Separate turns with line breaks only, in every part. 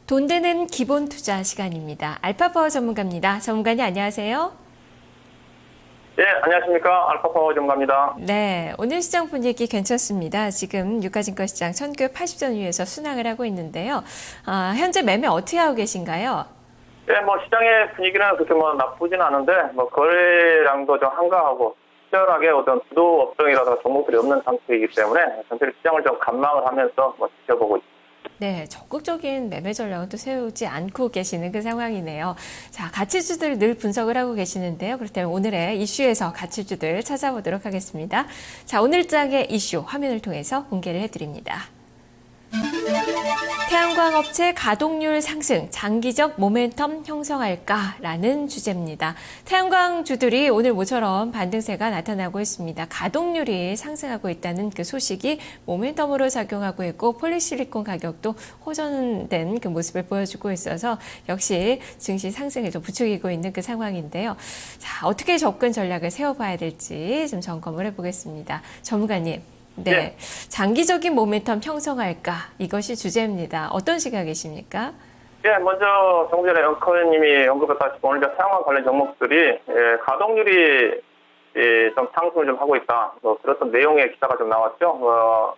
돈 되는 기본 투자 시간입니다. 알파파워 전문가입니다. 전문가님 안녕하세요.
네, 안녕하십니까. 알파파워 전문가입니다.
네, 오늘 시장 분위기 괜찮습니다. 지금 유가증권 시장 1980선 위에서 순항을 하고 있는데요. 현재 매매 어떻게 하고 계신가요?
네, 시장의 분위기는 그렇게 나쁘진 않은데, 거래량도 좀 한가하고, 치열하게 어떤 주도 업종이라든가 종목들이 없는 상태이기 때문에, 전체적 시장을 좀 관망을 하면서 지켜보고 있습니다.
네, 적극적인 매매 전략은 또 세우지 않고 계시는 그 상황이네요. 자, 가치주들 늘 분석을 하고 계시는데요. 그렇다면 오늘의 이슈에서 가치주들 찾아보도록 하겠습니다. 자, 오늘 장의 이슈 화면을 통해서 공개를 해드립니다. 태양광 업체 가동률 상승, 장기적 모멘텀 형성할까라는 주제입니다. 태양광 주들이 오늘 모처럼 반등세가 나타나고 있습니다. 가동률이 상승하고 있다는 그 소식이 모멘텀으로 작용하고 있고 폴리실리콘 가격도 호전된 그 모습을 보여주고 있어서 역시 증시 상승을 좀 부추기고 있는 그 상황인데요. 자, 어떻게 접근 전략을 세워봐야 될지 좀 점검을 해보겠습니다. 전문가님. 네. 장기적인 모멘텀 형성할까? 이것이 주제입니다. 어떤 시각이십니까?
예, 먼저 조금 전에 앵커님이 언급했다시피 오늘 태양광 관련 종목들이 가동률이 좀 상승을 좀 하고 있다. 그렇던 내용의 기사가 좀 나왔죠.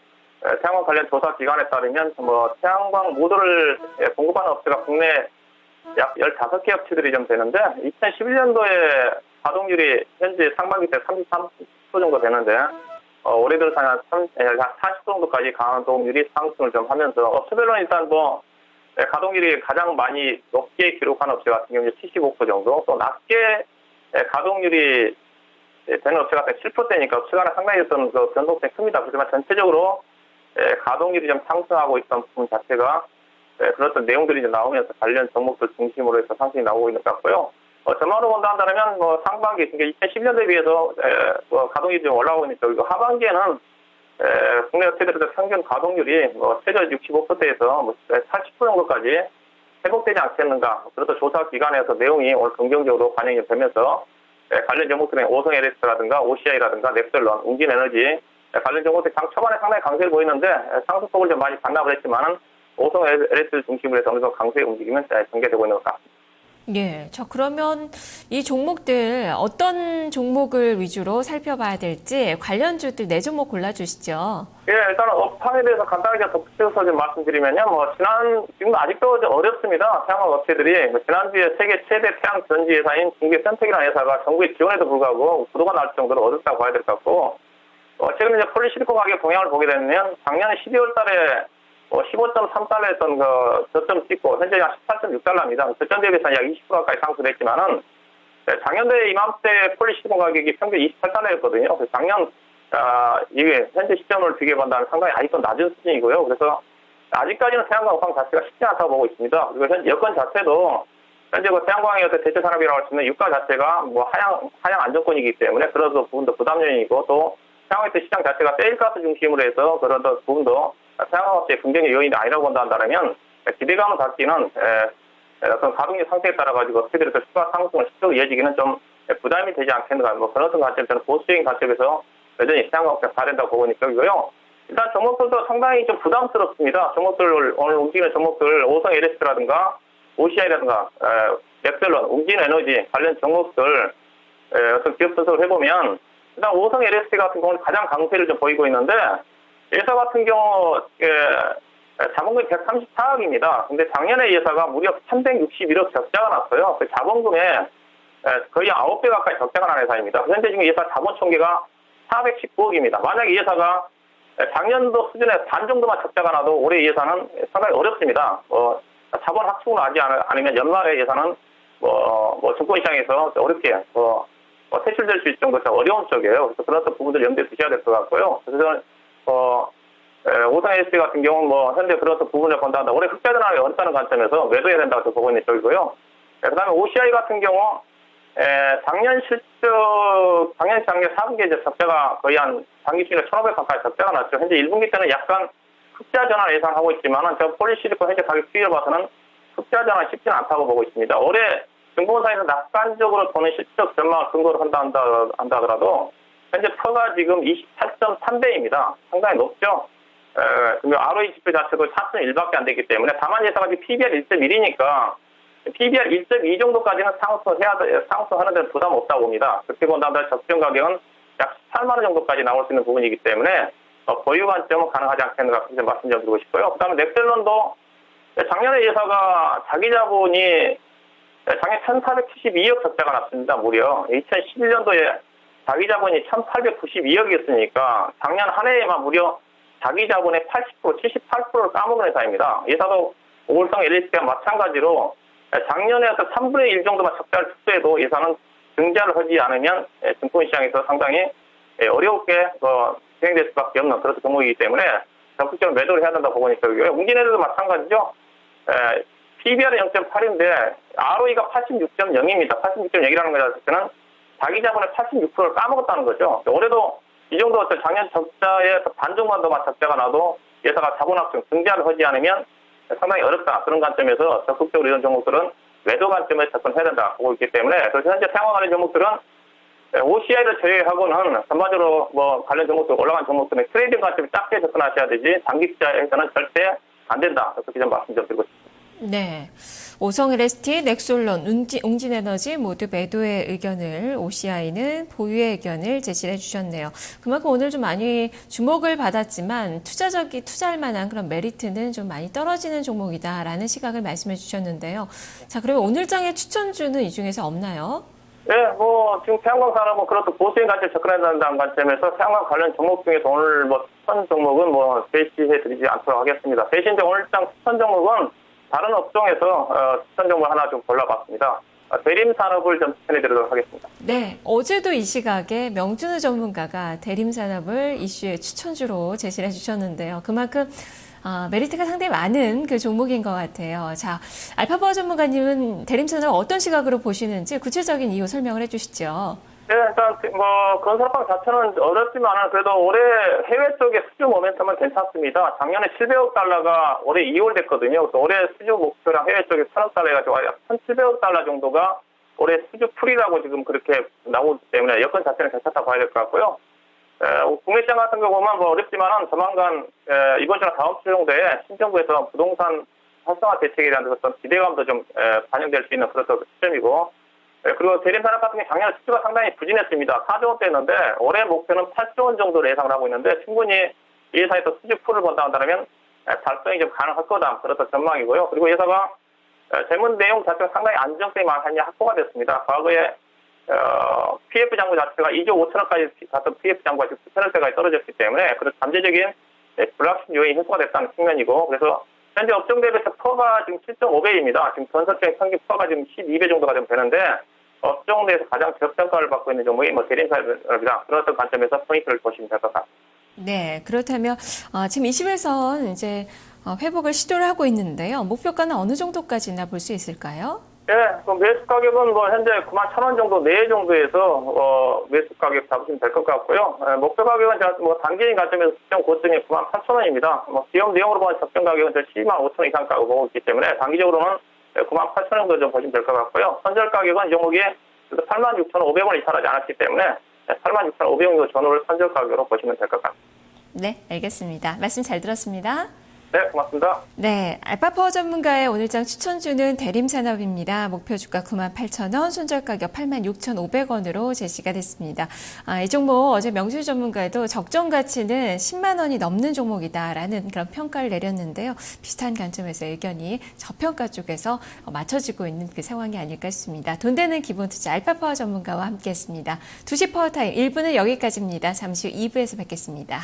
태양광 관련 조사 기관에 따르면 태양광 모듈을 공급하는 업체가 국내 약 15개 업체들이 좀 되는데 2011년도에 가동률이 현재 상반기 때 33% 정도 되는데 올해 들어서 한 40 정도까지 가동률이 상승을 좀 하면서 업체별로는 일단 가동률이 가장 많이 높게 기록한 업체 같은 경우는 75% 정도, 또 낮게 가동률이 되는 업체가 7%대니까 업체가 상당히 어떤 그 변동성이 큽니다. 그렇지만 전체적으로 가동률이 좀 상승하고 있던 부분 자체가 그런 내용들이 이제 나오면서 관련 종목들 중심으로 해서 상승이 나오고 있는 것 같고요. 전망으로 본다 한다면 상반기, 그러니까 2010년도에 비해서 가동률이 좀 올라오고 있는 쪽이고, 하반기에는 국내 업체들의 평균 가동률이 최저 65%에서 80% 정도까지 회복되지 않겠는가. 그래서 조사 기관에서 내용이 오늘 긍정적으로 반영이 되면서 관련 종목들의 오성 LS라든가 OCI라든가 넥셀런, 웅진에너지 관련 종목들이 장 초반에 상당히 강세를 보이는데 상승폭을 좀 많이 반납을 했지만은 오성 LS를 중심으로 해서 어느 정도 강세 움직임은 전개되고 있는 것 같습니다.
예, 그러면 이 종목들 어떤 종목을 위주로 살펴봐야 될지 관련주들 4종목 골라주시죠.
예, 일단 업황에 대해서 간단하게 덧붙여서 좀 말씀드리면요. 지금 아직도 좀 어렵습니다. 태양광 업체들이. 지난주에 세계 최대 태양 전지 회사인 중계 선택이라는 회사가 정부의 지원에도 불구하고 부도가 날 정도로 어렵다고 봐야 될 것 같고, 최근 이제 폴리실리콘 가격 동향을 보게 되면 작년 12월 달에 15.3달러였던 그 저점 찍고 현재 약 18.6달러입니다. 저점 대비해서 약 20% 가까이 상승했지만은 작년도에 이맘때 폴리실리콘 가격이 평균 28달러였거든요. 그래서 작년 이게 현재 시점을 비교해본다면 상당히 아직도 낮은 수준이고요. 그래서 아직까지는 태양광 업황 자체가 쉽지 않다고 보고 있습니다. 그리고 현재 여건 자체도 현재 그 태양광의 어떤 대체 산업이라고 할 수 있는 유가 자체가 하향 안정권이기 때문에 그런 부분도 부담 요인이고, 또 태양광 시장 자체가 세일가스 중심으로 해서 그런 부분도 태양광업체의 긍정의 요인이 아니라고 본다면 기대감을 갖기는 어떤 가동률 상태에 따라 가지고 업체들의 추가 상승을 실제로 이어지기는 좀 부담이 되지 않겠는가. 그런 어떤 관점, 저는 보수적인 관점에서 여전히 태양광업체가 가야 된다고 보고 있는 쪽이고요. 일단 종목들도 상당히 좀 부담스럽습니다. 종목들, 오늘 움직이는 종목들, 오성 LS라든가 OCI라든가 넥셀런, 웅진에너지 관련 종목들 어떤 기업 분석을 해보면 일단 오성 LS 같은 경우는 가장 강세를 좀 보이고 있는데, 예사 같은 경우 자본금이 134억입니다. 근데 작년에 예사가 무려 361억 적자가 났어요. 그 자본금에 거의 9배 가까이 적자가 난 회사입니다. 현재 지금 예사 자본 총계가 419억입니다. 만약에 예사가 작년도 수준의 반 정도만 적자가 나도 올해 예산은 상당히 어렵습니다. 자본 확충을 하지 않으면 연말에 예산은 증권시장에서 어렵게 퇴출될 수 있을 정도로 어려운 쪽이에요. 그래서 그런 부분들 염두에 두셔야 될 것 같고요. 그래서 오성 LS 같은 경우는 현재 그런 부분을 본다면 올해 흑자 전환이 어렵다는 관점에서 매도해야 된다고 보고 있는 쪽이고요. 그다음에 OCI 같은 경우 작년 실적, 작년 4분기에 적자가 거의 한 단기 중에 1,500 가까이 적자가 났죠. 현재 1분기 때는 약간 흑자 전환 예상하고 있지만은 저 폴리실리콘 현재 가격 추이를 봐서는 흑자 전환 쉽지는 않다고 보고 있습니다. 올해 증권사에서 낙관적으로 보는 실적 전망을 근거로 한다 하더라도 현재 퍼가 지금 28.3배입니다. 상당히 높죠. ROE 지표 자체도 4.1밖에 안 되기 때문에 다만 예상가 PBR 1.1이니까 PBR 1.2 정도까지는 상승하는 데는 부담 없다고 봅니다. 그렇게 본다면 적정 가격은 약 18만 원 정도까지 나올 수 있는 부분이기 때문에 보유 관점은 가능하지 않겠는가 말씀 좀 드리고 싶고요. 그다음에 넥셀런도 작년에 예사가 자기 자본이 작년 1,472억 적자가 났습니다. 무려 2011년도에 자기 자본이 1,892억이었으니까 작년 한 해에만 무려 자기 자본의 80%, 78%를 까먹은 회사입니다. 예사도 오울성 LH가 마찬가지로 작년에 3분의 1 정도만 적자를 축소해도 예사는 증자를 하지 않으면 증권시장에서 상당히 어렵게 진행될 수밖에 없는 그런 종목이기 때문에 적극적으로 매도를 해야 된다고 보고 있고요. 웅진에도 마찬가지죠. PBR은 0.8인데 ROE가 86.0입니다. 86.0이라는 것 자체는 자기 자본의 86%를 까먹었다는 거죠. 올해도 이 정도 작년 적자의 반 정도만 적자가 나도 예사가 자본합승 증자를 하지 않으면 상당히 어렵다. 그런 관점에서 적극적으로 이런 종목들은 매도 관점에서 접근해야 된다 보고 있기 때문에 그래서 현재 태양광 관련 종목들은 OCI를 제외하고는 전반적으로 관련 종목들 올라간 종목들은 트레이딩 관점에 작게 접근하셔야 되지 단기 투자에서는 절대 안 된다. 그렇게 좀 말씀 좀 드리고 싶습니다.
네. 오성 LST, 넥솔론, 웅진에너지 모두 매도의 의견을, OCI는 보유의 의견을 제시해 주셨네요. 그만큼 오늘 좀 많이 주목을 받았지만 투자할 만한 그런 메리트는 좀 많이 떨어지는 종목이다라는 시각을 말씀해 주셨는데요. 자, 그러면 오늘장의 추천주는 이 중에서 없나요?
네, 지금 태양광 산업은 그렇도 보수인 관점 접근해야 된다는 관점에서 태양광 관련 종목 중에서 오늘 추천 종목은 제시해 드리지 않도록 하겠습니다. 대신 오늘장 추천 종목은 다른 업종에서 추천 종목 하나 좀 골라봤습니다. 대림산업을 좀 추천해드리도록 하겠습니다.
네, 어제도 이 시각에 명준우 전문가가 대림산업을 이슈의 추천주로 제시를 해주셨는데요. 그만큼 메리트가 상당히 많은 그 종목인 것 같아요. 자, 알파바워 전문가님은 대림산업 어떤 시각으로 보시는지 구체적인 이유 설명을 해주시죠.
네, 일단 건설업황 자체는 어렵지만 그래도 올해 해외 쪽의 수주 모멘텀은 괜찮습니다. 작년에 700억 달러가 올해 2월 됐거든요. 그래서 올해 수주 목표랑 해외 쪽에 1,000억 달러 해가지고 약 1,700억 달러 정도가 올해 수주 풀이라고 지금 그렇게 나오기 때문에 여건 자체는 괜찮다 봐야 될 것 같고요. 국내 시장 같은 경우는 어렵지만 조만간 이번 주나 다음 주 정도에 신정부에서 부동산 활성화 대책에 대한 어떤 기대감도 좀 반영될 수 있는 그런 시점이고 그리고 대림산업 같은 경우 작년에 수주가 상당히 부진했습니다. 4조 원대였는데 올해 목표는 8조 원 정도로 예상을 하고 있는데 충분히 이 회사에서 수주 풀을 본다 한다면 달성이 좀 가능할 거다. 그렇다 전망이고요. 그리고 회사가 재무 내용 자체가 상당히 안정성이 많이 확보가 됐습니다. 과거에 PF 잔고 자체가 2조 5천억까지 갔던 PF 잔고가 지금 9천억대까지 떨어졌기 때문에 그런 잠재적인 불확실 요인이 해소가 됐다는 측면이고 그래서 현재 업종 대비해서 퍼가 지금 7.5배입니다. 지금 전설적인 평균 퍼가 지금 12배 정도가 좀 되는데 업종 내에서 가장 저평가를 받고 있는 종목이 대림산업이다. 그런 어떤 관점에서 포인트를 보시면 될 것 같습니다.
네, 그렇다면 지금 20에선 이제 회복을 시도를 하고 있는데요. 목표가는 어느 정도까지나 볼 수 있을까요?
네, 매수 가격은 현재 91,000원 정도 내외 정도에서 매수 가격 잡으시면 될 것 같고요. 목표 가격은 제가 단기적인 관점에서 적정 고점이 98,000원입니다. 기업 내용으로 보면 적정 가격은 125,000원 이상 가고 보고 있기 때문에 단기적으로는 98,000원 정도 좀 보시면 될 것 같고요. 선절 가격은 이 종목이 86,500원 이탈하지 않았기 때문에 86,500원 정도 전후를 선절 가격으로 보시면 될 것 같습니다.
네, 알겠습니다. 말씀 잘 들었습니다.
네, 고맙습니다.
네, 알파파워 전문가의 오늘장 추천주는 대림산업입니다. 목표 주가 98,000원, 손절 가격 86,500원으로 제시가 됐습니다. 이 종목 어제 명준우 전문가도 적정 가치는 10만 원이 넘는 종목이다라는 그런 평가를 내렸는데요. 비슷한 관점에서 의견이 저평가 쪽에서 맞춰지고 있는 그 상황이 아닐까 싶습니다. 돈 되는 기본 투자 알파파워 전문가와 함께했습니다. 2시 파워타임 1부는 여기까지입니다. 잠시 후 2부에서 뵙겠습니다.